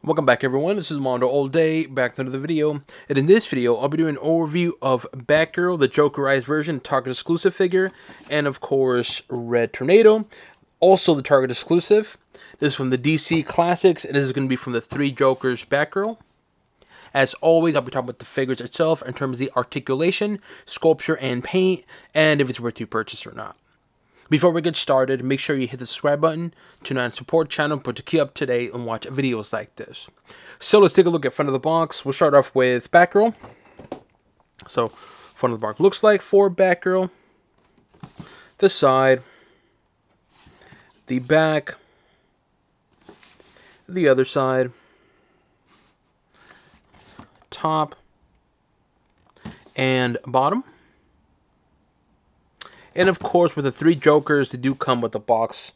Welcome back everyone, this is Mondo All Day, back to another video, and in this video I'll be doing an overview of Batgirl, the Jokerized version, Target exclusive figure, and of course Red Tornado, also the Target exclusive. This is from the DC Classics, and this is going to be from the Three Jokers Batgirl. As always, I'll be talking about the figures itself in terms of the articulation, sculpture, and paint, and if it's worth to purchase or not. Before we get started, make sure you hit the subscribe button to not support the channel, but to keep up to date and watch videos like this. So let's take a look at front of the box. We'll start off with Batgirl. So front of the box looks like for Batgirl. The side, the back, the other side, top, and bottom. And of course, with the Three Jokers, they do come with the box,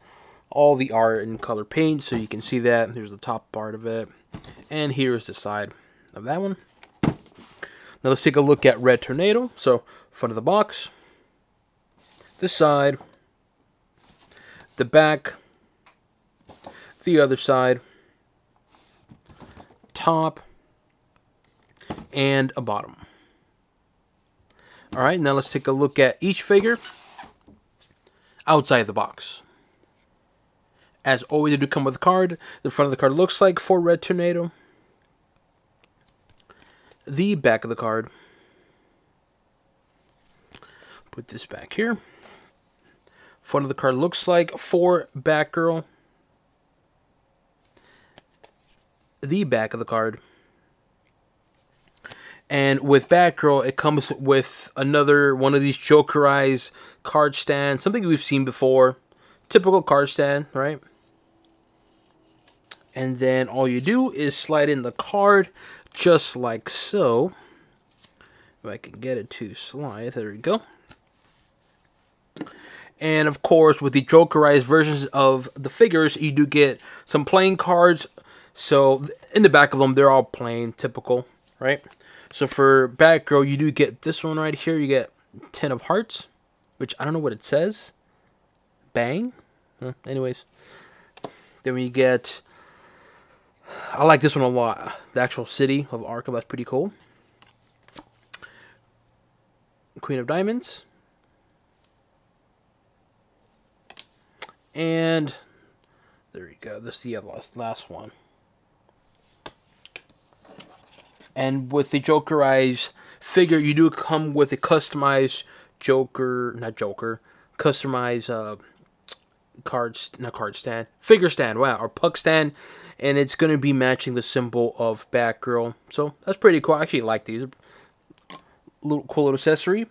all the art and color paint, so you can see that. Here's the top part of it, and here's the side of that one. Now let's take a look at Red Tornado. So, front of the box, the side, the back, the other side, top, and a bottom. Alright, now let's take a look at each figure outside the box. As always, they do come with a card. The front of the card looks like for Red Tornado. The back of the card. Put this back here. Front of the card looks like for Batgirl. The back of the card. And with Batgirl, it comes with another one of these Jokerized card stands. Something we've seen before. Typical card stand, right? And then all you do is slide in the card, just like so. If I can get it to slide, there we go. And of course, with the Jokerized versions of the figures, you do get some playing cards. So in the back of them, they're all plain, typical, right? So for Batgirl, you do get this one right here. You get 10 of Hearts, which I don't know what it says. Bang. Anyways. Then we get, I like this one a lot. The actual city of Arkham, that's pretty cool. Queen of Diamonds. And there we go. This is the last one. And with the Jokerized figure, you do come with a customized customized figure stand, wow, or puck stand, and it's going to be matching the symbol of Batgirl. So that's pretty cool. I actually like these. Cool little accessory.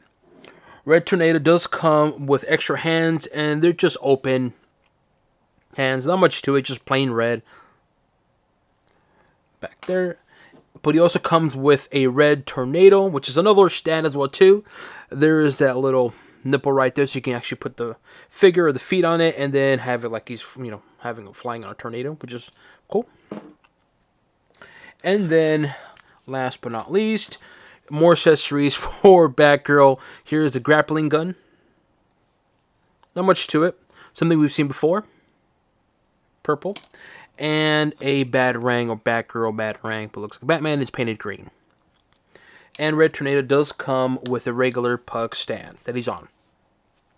Red Tornado does come with extra hands, and they're just open hands. Not much to it, just plain red. Back there. But he also comes with a Red Tornado, which is another stand as well too. There is that little nipple right there, so you can actually put the figure or the feet on it, and then have it like he's, having him flying on a tornado, which is cool. And then, last but not least, more accessories for Batgirl. Here's the grappling gun. Not much to it. Something we've seen before. Purple. And a Batarang or Batgirl Batarang, but looks like Batman is painted green. And Red Tornado does come with a regular puck stand that he's on.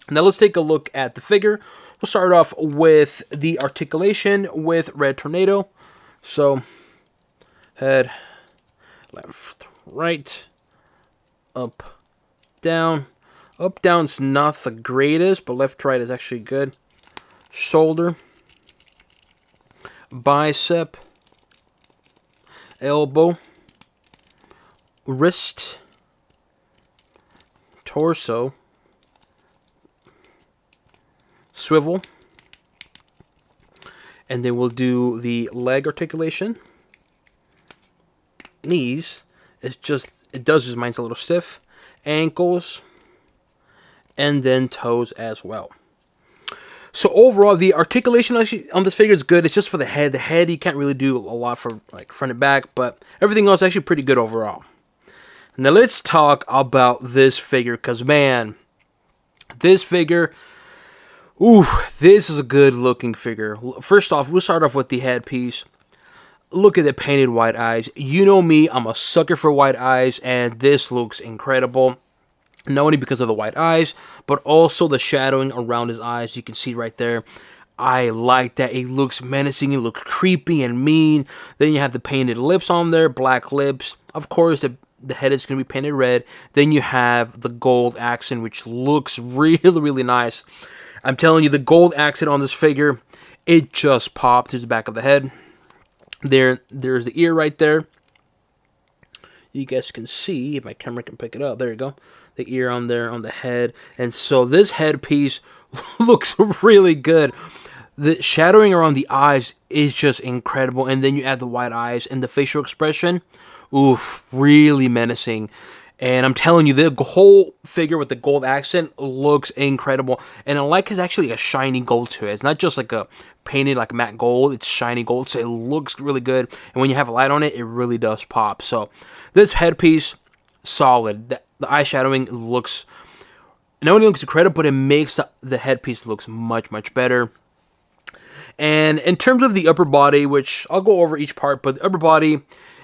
Now let's take a look at the figure. We'll start off with the articulation with Red Tornado. So, head, left, right, up, down. Up, down's not the greatest, but left, right is actually good. Shoulder. Bicep, elbow, wrist, torso, swivel, and then we'll do the leg articulation. Knees, it does just mine's a little stiff. Ankles, and then toes as well. So overall, the articulation actually on this figure is good. It's just for the head. The head, you can't really do a lot for like front and back, but everything else is actually pretty good overall. Now let's talk about this figure, because man, this figure, ooh, this is a good looking figure. First off, we'll start off with the headpiece. look at the painted white eyes. You know me, I'm a sucker for white eyes, and this looks incredible. Not only because of the white eyes, but also the shadowing around his eyes. You can see right there. I like that. It looks menacing. It looks creepy and mean. Then you have the painted lips on there, black lips. Of course, the head is going to be painted red. Then you have the gold accent, which looks really, really nice. I'm telling you, the gold accent on this figure, it just popped. Here's the back of the head. There's the ear right there. You guys can see, if my camera can pick it up, there you go. The ear on there, on the head. And so this headpiece looks really good. The shadowing around the eyes is just incredible. And then you add the white eyes and the facial expression. Oof, really menacing. And I'm telling you, the whole figure with the gold accent looks incredible. And I like it's actually a shiny gold to it. It's not just like a painted like matte gold. It's shiny gold, so it looks really good. And when you have a light on it, it really does pop. So this headpiece, solid. The eye shadowing looks, not only looks incredible, but it makes the headpiece looks much, much better. And in terms of the upper body, which I'll go over each part, but the upper body,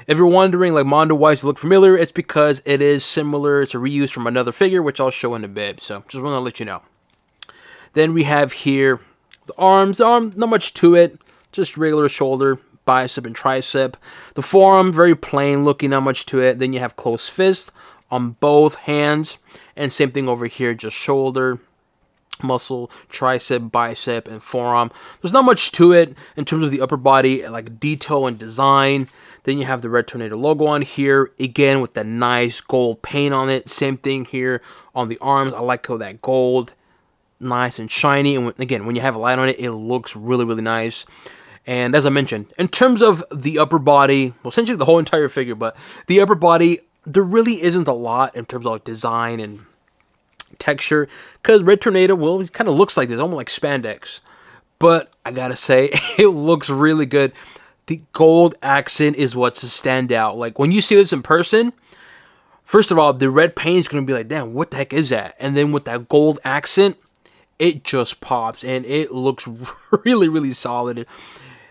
if you're wondering, like Mondo-wise, look familiar, it's because it is similar. It's a reuse from another figure, which I'll show in a bit. So just want to let you know. Then we have here the arms. The arm, not much to it. Just regular shoulder, bicep, and tricep. The forearm, very plain looking, not much to it. Then you have closed fist on both hands. And same thing over here, just shoulder, muscle, tricep, bicep, and forearm. There's not much to it in terms of the upper body, like detail and design. Then you have the Red Tornado logo on here, again with that nice gold paint on it. Same thing here on the arms. I like how that gold, nice and shiny. And again, when you have a light on it, it looks really, really nice. And as I mentioned, in terms of the upper body, well, essentially the whole entire figure, but the upper body, there really isn't a lot in terms of like design and texture, because Red Tornado, well, it kind of looks like this, almost like spandex. But I gotta say, it looks really good. The gold accent is what's a standout. Like when you see this in person, first of all, the red paint is gonna be like, damn, what the heck is that? And then with that gold accent, it just pops and it looks really, really solid.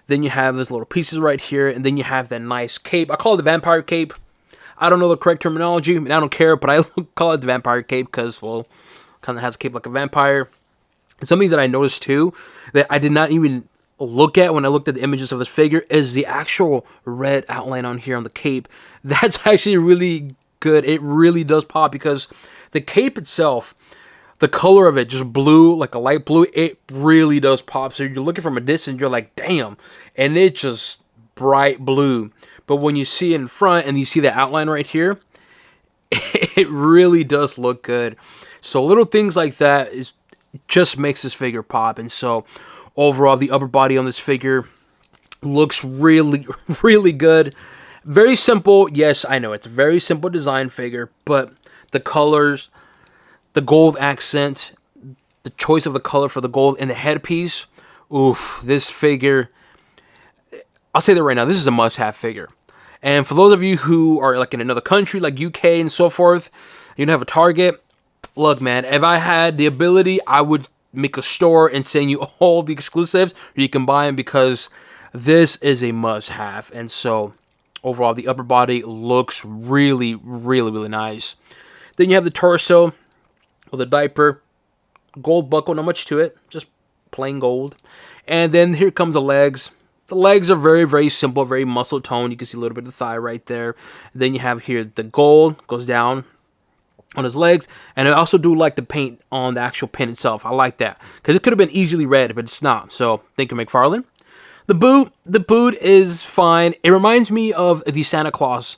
Then you have these little pieces right here, and then you have that nice cape. I call it the vampire cape. I don't know the correct terminology, and I don't care, but I call it the vampire cape because, well, kind of has a cape like a vampire. And something that I noticed too, that I did not even look at when I looked at the images of this figure, is the actual red outline on here on the cape. That's actually really good. It really does pop because the cape itself, the color of it, just blue, like a light blue, it really does pop. So you're looking from a distance, you're like, damn. And it's just bright blue. But when you see it in front and you see the outline right here, it really does look good. So little things like that just makes this figure pop. And so overall, the upper body on this figure looks really, really good. Very simple. Yes, I know it's a very simple design figure, but the colors, the gold accent, the choice of the color for the gold and the headpiece, oof, this figure, I'll say that right now, this is a must-have figure. And for those of you who are like in another country, like UK and so forth, you don't have a Target, look, man, if I had the ability, I would make a store and send you all the exclusives, or you can buy them, because this is a must-have. And so overall, the upper body looks really, really, really nice. Then you have the torso with a diaper, gold buckle, not much to it, just plain gold. And then here comes the legs. The legs are very, very simple, very muscle toned. You can see a little bit of the thigh right there. Then you have here the gold goes down on his legs. And I also do like the paint on the actual pin itself. I like that, because it could have been easily red, but it's not. So thank you, McFarlane. The boot is fine. It reminds me of the Santa Claus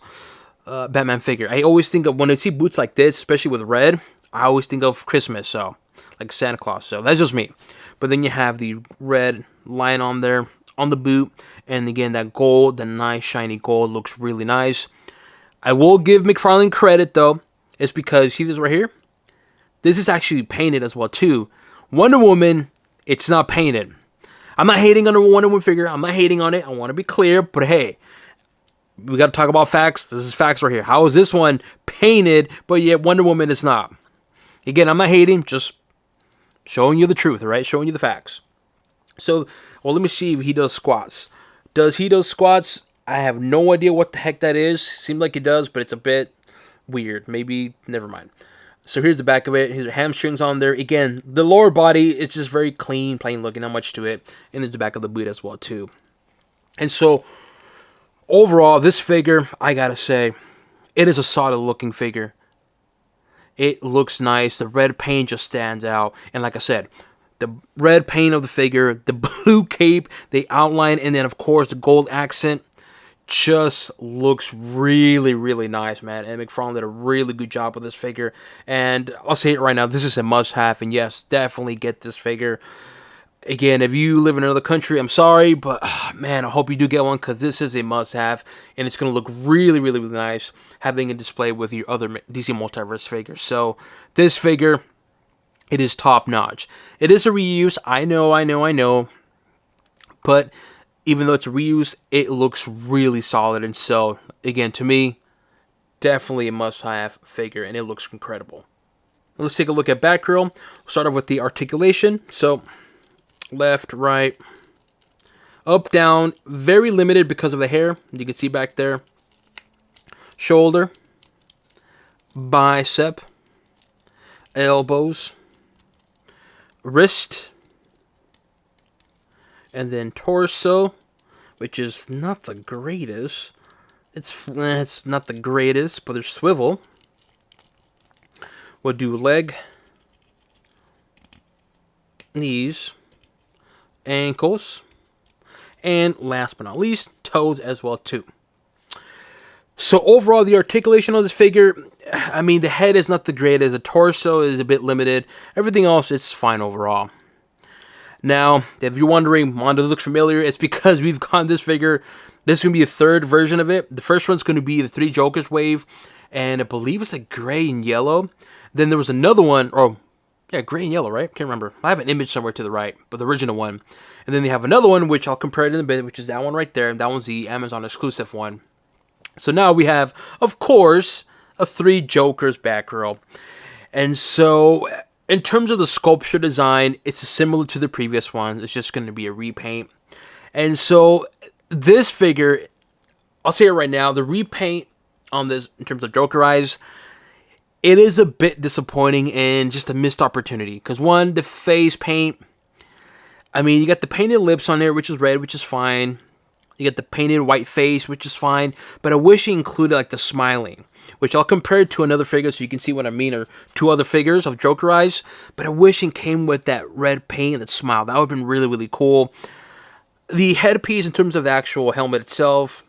Batman figure. I always think of, when I see boots like this, especially with red, I always think of Christmas, so like Santa Claus. So that's just me. But then you have the red line on there on the boot, and again that gold, the nice shiny gold, looks really nice. I will give McFarlane credit though. It's because, see this right here? This is actually painted as well too. Wonder Woman, it's not painted. I'm not hating on a Wonder Woman figure. I'm not hating on it. I want to be clear, but hey, we got to talk about facts. This is facts right here. How is this one painted, but yet Wonder Woman is not? Again, I'm not hating, just showing you the truth, all right? Showing you the facts. So, well, let me see if he does squats. Does he do squats? I have no idea what the heck that is. Seems like it does, but it's a bit weird. Maybe, never mind. So here's the back of it. Here's the hamstrings on there. Again, the lower body, it's just very clean, plain looking, not much to it. And there's the back of the boot as well, too. And so, overall, this figure, I gotta say, it is a solid looking figure. It looks nice. The red paint just stands out. And like I said, the red paint of the figure, the blue cape, the outline, and then, of course, the gold accent just looks really, really nice, man. And McFarlane did a really good job with this figure. And I'll say it right now, this is a must-have. And yes, definitely get this figure. Again, if you live in another country, I'm sorry, but man, I hope you do get one because this is a must-have, and it's going to look really, really, really nice having a display with your other DC Multiverse figures. So this figure, it is top-notch. It is a reuse, I know, but even though it's a reuse, it looks really solid, and so, again, to me, definitely a must-have figure, and it looks incredible. Let's take a look at Batgirl. We'll start off with the articulation. So left, right, up, down, very limited because of the hair. You can see back there. Shoulder, bicep, elbows, wrist, and then torso, which is not the greatest. It's not the greatest, but there's swivel. We'll do leg, knees, ankles, and last but not least, toes as well too. So overall, the articulation of this figure, I mean, the head is not the greatest. The torso is a bit limited. Everything else is fine overall. Now, if you're wondering, Mondo looks familiar, it's because we've gotten this figure. This is going to be a third version of it. The first one's going to be the Three Jokers wave, and I believe it's like gray and yellow. Then there was another one, yeah, gray and yellow, right? Can't remember. I have an image somewhere to the right, but the original one. And then they have another one, which I'll compare it in a bit, which is that one right there. That one's the Amazon exclusive one. So now we have, of course, a Three Jokers Batgirl. And so, in terms of the sculpture design, it's similar to the previous one. It's just going to be a repaint. And so, this figure, I'll say it right now, the repaint on this, in terms of Jokerized, it is a bit disappointing and just a missed opportunity. Because one, the face paint, I mean, you got the painted lips on there, which is red, which is fine. You got the painted white face, which is fine. But I wish he included, like, the smiling, which I'll compare it to another figure so you can see what I mean, or two other figures of Jokerized. But I wish it came with that red paint and that smile. That would have been really, really cool. The headpiece, in terms of the actual helmet itself,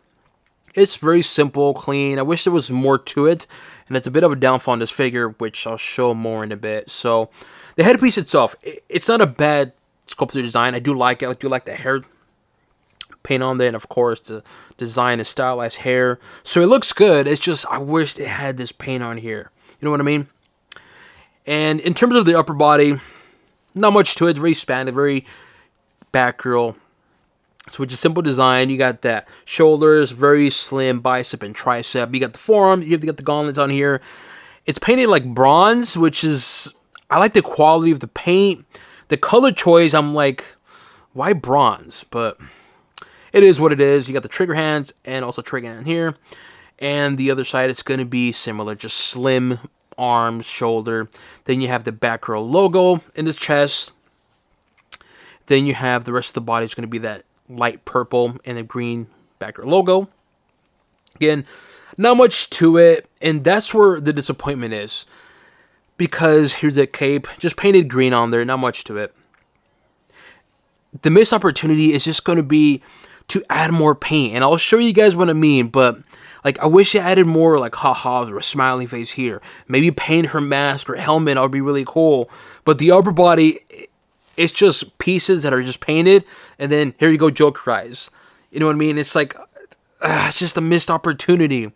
it's very simple, clean. I wish there was more to it. And it's a bit of a downfall on this figure, which I'll show more in a bit. So, the headpiece itself, it's not a bad sculpture design. I do like it. I do like the hair paint on there, and of course the design is stylized hair. So it looks good. It's just I wish it had this paint on here. You know what I mean? And in terms of the upper body, not much to it. It's very expanded, very Batgirl. So it's a simple design. You got that shoulders, very slim bicep and tricep. You got the forearm. You have to get the gauntlets on here. It's painted like bronze, which is, I like the quality of the paint. The color choice, I'm like, why bronze? But it is what it is. You got the trigger hands and also trigger hand here. And the other side is going to be similar, just slim arms, shoulder. Then you have the Batgirl logo in the chest. Then you have the rest of the body is going to be that light purple and a green Batgirl logo. Again, not much to it, and that's where the disappointment is. Because here's the cape, just painted green on there, not much to it. The missed opportunity is just going to be to add more paint, and I'll show you guys what I mean, but like I wish I added more like ha-has or a smiling face here. Maybe paint her mask or helmet, that would be really cool. But the upper body, it's just pieces that are just painted, and then here you go, Jokerized. You know what I mean? It's like, it's just a missed opportunity.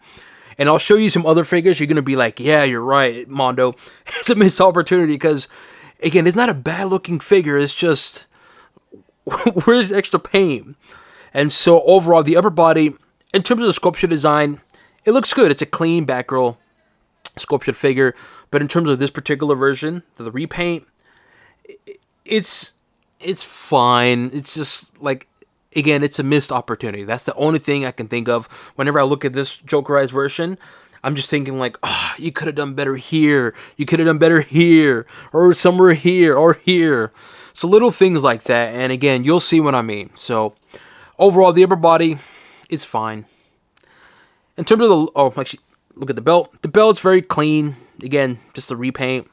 And I'll show you some other figures. You're going to be like, yeah, you're right, Mondo. It's a missed opportunity because, again, it's not a bad-looking figure. It's just, where's the extra paint? And so, overall, the upper body, in terms of the sculpture design, it looks good. It's a clean Batgirl sculptured figure. But in terms of this particular version, the repaint, it's fine. It's just, like, again, it's a missed opportunity. That's the only thing I can think of whenever I look at this Jokerized version. I'm just thinking like, oh, you could have done better here. You could have done better here, or somewhere here, or here. So little things like that. And again, you'll see what I mean. So overall, the upper body is fine. In terms of the, actually, look at the belt. The belt's very clean. Again, just a repaint.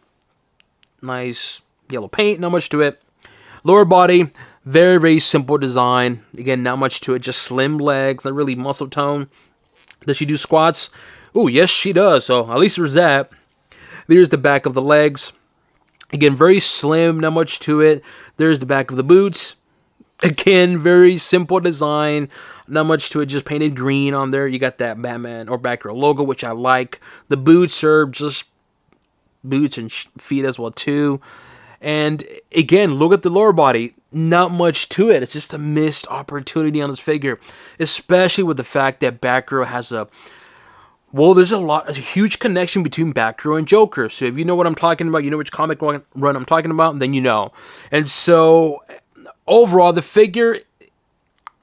Nice yellow paint, not much to it. Lower body, very, very simple design. Again, not much to it, just slim legs, not really muscle tone. Does she do squats? Oh, yes, she does. So at least there's that. There's the back of the legs. Again, very slim, not much to it. There's the back of the boots. Again, very simple design. Not much to it, just painted green on there. You got that Batman or Batgirl logo, which I like. The boots are just boots and feet as well, too. And again, look at the lower body. Not much to it. It's just a missed opportunity on this figure. Especially with the fact that Batgirl has a... Well, there's a huge connection between Batgirl and Joker. So if you know what I'm talking about, you know which comic run I'm talking about, then you know. And so, overall, the figure...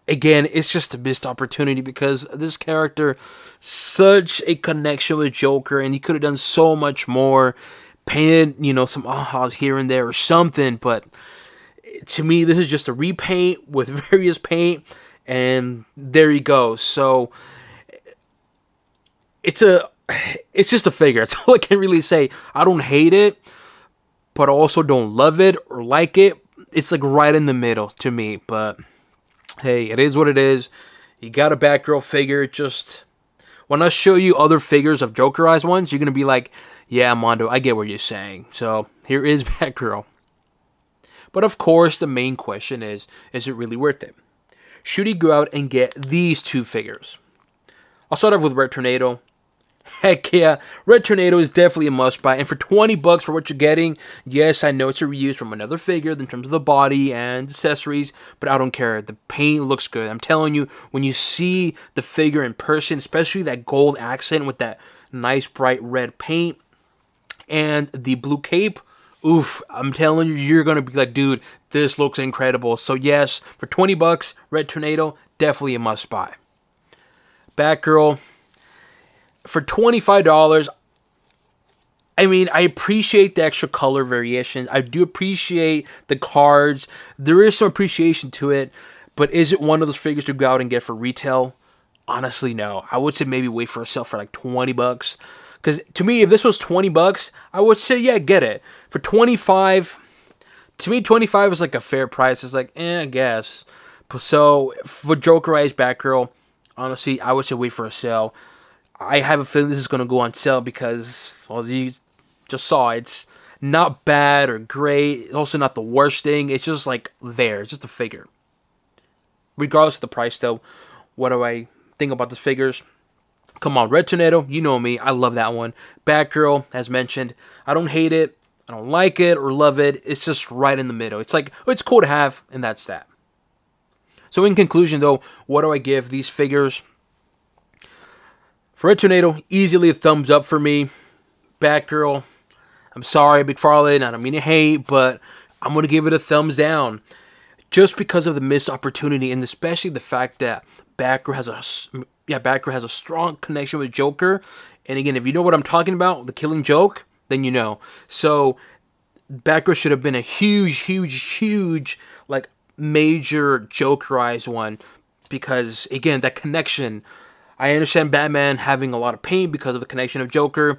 Again, it's just a missed opportunity because this character, such a connection with Joker, and he could have done so much more. Painted, you know, some ahas here and there or something, but to me, this is just a repaint with various paint, and there you go. So, it's just a figure. That's all I can really say. I don't hate it, but I also don't love it or like it. It's like right in the middle to me, but... Hey, it is what it is. You got a Batgirl figure. Just when I show you other figures of Jokerized ones, you're going to be like, yeah, Mondo, I get what you're saying. So here is Batgirl. But of course, the main question is it really worth it? Should he go out and get these two figures? I'll start off with Red Tornado. Heck yeah, Red Tornado is definitely a must-buy, and for 20 bucks for what you're getting, yes, I know it's a reuse from another figure in terms of the body and accessories, but I don't care. The paint looks good. I'm telling you, when you see the figure in person, especially that gold accent with that nice bright red paint and the blue cape, oof, I'm telling you, you're going to be like, dude, this looks incredible. So yes, for 20 bucks, Red Tornado, definitely a must-buy. Batgirl, for $25, I mean, I appreciate the extra color variations. I do appreciate the cards. There is some appreciation to it. But is it one of those figures to go out and get for retail? Honestly, no. I would say maybe wait for a sale for like 20 bucks. Because to me, if this was 20 bucks, I would say, yeah, get it. For 25, to me, 25 is like a fair price. It's like, I guess. So, for Jokerized Batgirl, honestly, I would say wait for a sale. I have a feeling this is going to go on sale because, well, as you just saw, it's not bad or great. It's also not the worst thing. It's just like there. It's just a figure. Regardless of the price, though, what do I think about the figures? Come on, Red Tornado, you know me. I love that one. Batgirl, as mentioned, I don't hate it. I don't like it or love it. It's just right in the middle. It's like, it's cool to have, and that's that. So in conclusion, though, what do I give these figures? For Red Tornado, easily a thumbs up for me. Batgirl, I'm sorry, McFarlane, I don't mean to hate, but I'm going to give it a thumbs down. Just because of the missed opportunity, and especially the fact that Batgirl has a strong connection with Joker. And again, if you know what I'm talking about, the Killing Joke, then you know. So, Batgirl should have been a huge, like, major Jokerized one. Because, again, that connection... I understand Batman having a lot of paint because of the connection of Joker.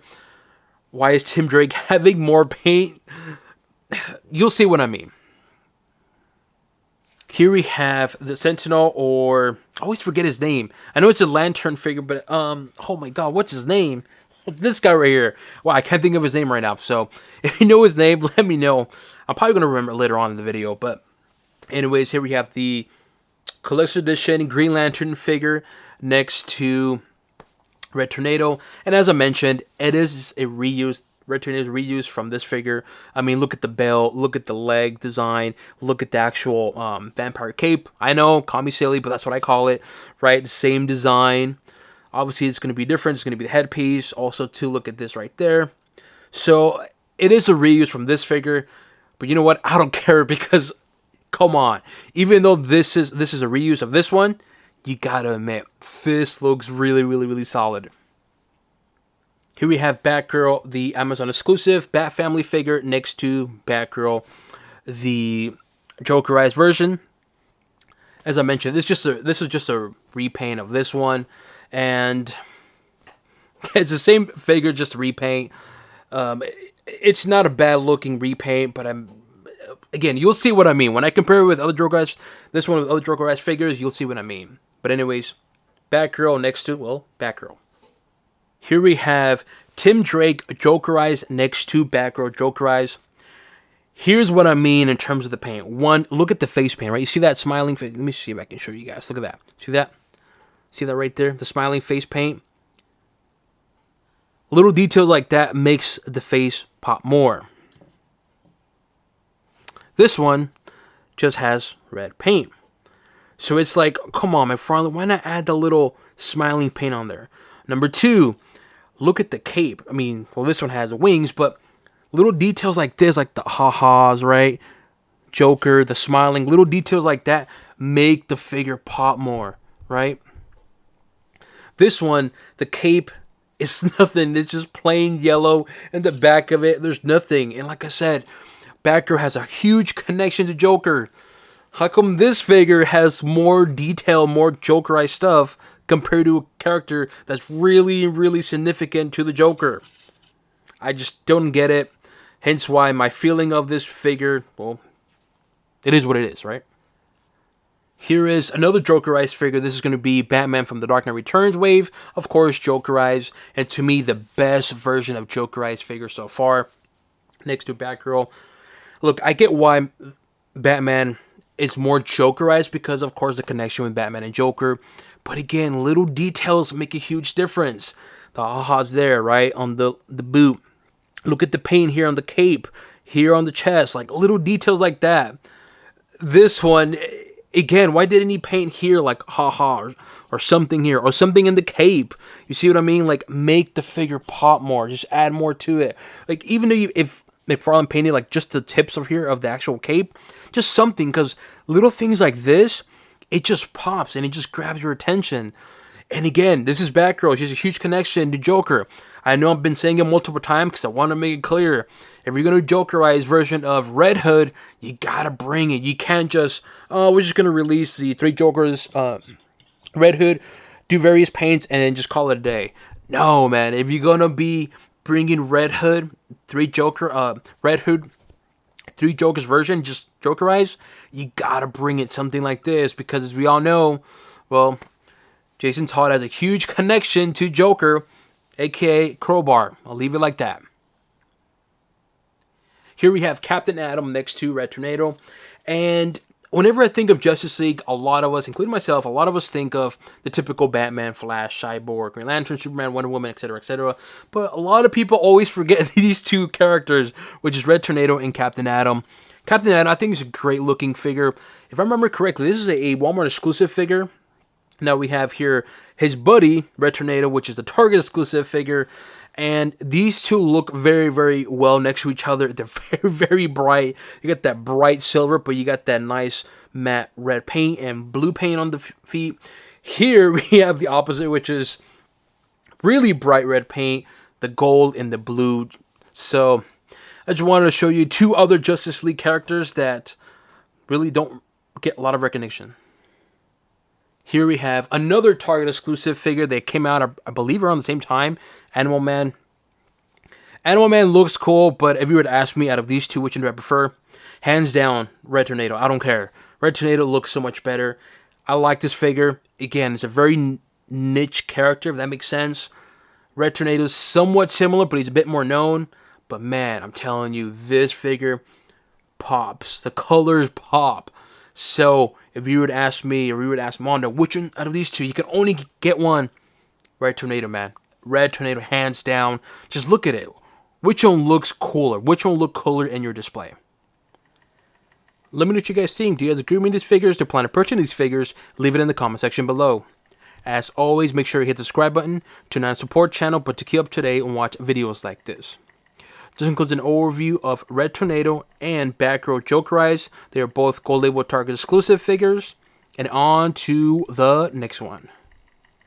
Why is Tim Drake having more paint? You'll see what I mean. Here we have the Sentinel, or... I always forget his name. I know it's a Lantern figure, but... oh my god, what's his name? This guy right here. Wow, I can't think of his name right now. So, if you know his name, let me know. I'm probably going to remember later on in the video. But, anyways, here we have the Collector's Edition Green Lantern figure next to Red Tornado. And as I mentioned, it is a reuse. Red Tornado is reused from this figure. I mean, look at the belt, look at the leg design, look at the actual vampire cape. I know, call me silly, but that's what I call it, right? The same design. Obviously, it's going to be different. It's going to be the headpiece. Also, too, look at this right there. So, it is a reuse from this figure. But you know what? I don't care because Come on. Even though this is a reuse of this one, you gotta admit, this looks really, really, really solid. Here we have Batgirl, the Amazon exclusive Bat Family figure, next to Batgirl, the Jokerized version. As I mentioned, this is just a repaint of this one, and it's the same figure, just a repaint. It's not a bad looking repaint, but again, you'll see what I mean when I compare it with other Jokerized. This one with other Jokerized figures, you'll see what I mean. But anyways, Batgirl next to, well, Batgirl. Here we have Tim Drake Jokerized next to Batgirl Jokerized. Here's what I mean in terms of the paint. One, look at the face paint, right? You see that smiling face? Let me see if I can show you guys. Look at that. See that? See that right there? The smiling face paint. Little details like that makes the face pop more. This one just has red paint. So it's like, come on, McFarlane, why not add the little smiling paint on there? Number two, look at the cape. I mean, well, this one has wings, but little details like this, like the ha-has, right? Joker, the smiling, little details like that make the figure pop more, right? This one, the cape is nothing. It's just plain yellow, and the back of it, there's nothing. And like I said, Batgirl has a huge connection to Joker. How come this figure has more detail, more Jokerized stuff compared to a character that's really, really significant to the Joker? I just don't get it. Hence why my feeling of this figure, well, it is what it is, right? Here is another Jokerized figure. This is going to be Batman from the Dark Knight Returns wave. Of course, Jokerized. And to me, the best version of Jokerized figure so far. Next to Batgirl. Look, I get why Batman is more Jokerized because, of course, the connection with Batman and Joker. But again, little details make a huge difference. The ha-has there, right? On the boot. Look at the paint here on the cape. Here on the chest. Like, little details like that. This one, again, why didn't he paint here like ha-ha or something here? Or something in the cape. You see what I mean? Like, make the figure pop more. Just add more to it. Like, even if McFarlane painted like just the tips of here of the actual cape, just something, because little things like this, it just pops and it just grabs your attention. And again, this is Batgirl. She's a huge connection to Joker. I know I've been saying it multiple times because I want to make it clear. If you're going to Jokerize version of Red Hood, you got to bring it. You can't just, oh, we're just going to release the 3 Jokers, Red Hood, do various paints, and then just call it a day. No, man. If you're going to be bringing Red Hood, 3 Jokers version, just Jokerize, you got to bring it something like this. Because as we all know, well, Jason Todd has a huge connection to Joker, aka Crowbar. I'll leave it like that. Here we have Captain Atom next to Red Tornado. And whenever I think of Justice League, a lot of us, including myself, a lot of us think of the typical Batman, Flash, Cyborg, Green Lantern, Superman, Wonder Woman, etc., etc. But a lot of people always forget these 2 characters, which is Red Tornado and Captain Atom. Captain Atom, I think, is a great looking figure. If I remember correctly, this is a Walmart exclusive figure. Now we have here his buddy, Red Tornado, which is the Target exclusive figure. And these 2 look very, very well next to each other. They're very, very bright. You got that bright silver, but you got that nice matte red paint and blue paint on the feet. Here we have the opposite, which is really bright red paint, the gold and the blue. So I just wanted to show you 2 other Justice League characters that really don't get a lot of recognition. Here we have another Target exclusive figure that came out, I believe, around the same time. Animal Man. Animal Man looks cool, but if you were to ask me out of these 2, which one do I prefer? Hands down, Red Tornado. I don't care. Red Tornado looks so much better. I like this figure. Again, it's a very niche character, if that makes sense. Red Tornado is somewhat similar, but he's a bit more known. But man, I'm telling you, this figure pops. The colors pop. So, if you would ask me, or you would ask Mondo, which one out of these 2, you can only get one. Red Tornado, man. Red Tornado, hands down. Just look at it. Which one looks cooler? Which one look cooler in your display? Let me know what you guys think. Do you guys agree with these figures? Do you plan to purchase these figures? Leave it in the comment section below. As always, make sure you hit the subscribe button to not support channel, but to keep up to date and watch videos like this. This includes an overview of Red Tornado and Batgirl Jokerized. They are both Gold Label Target exclusive figures. And on to the next one.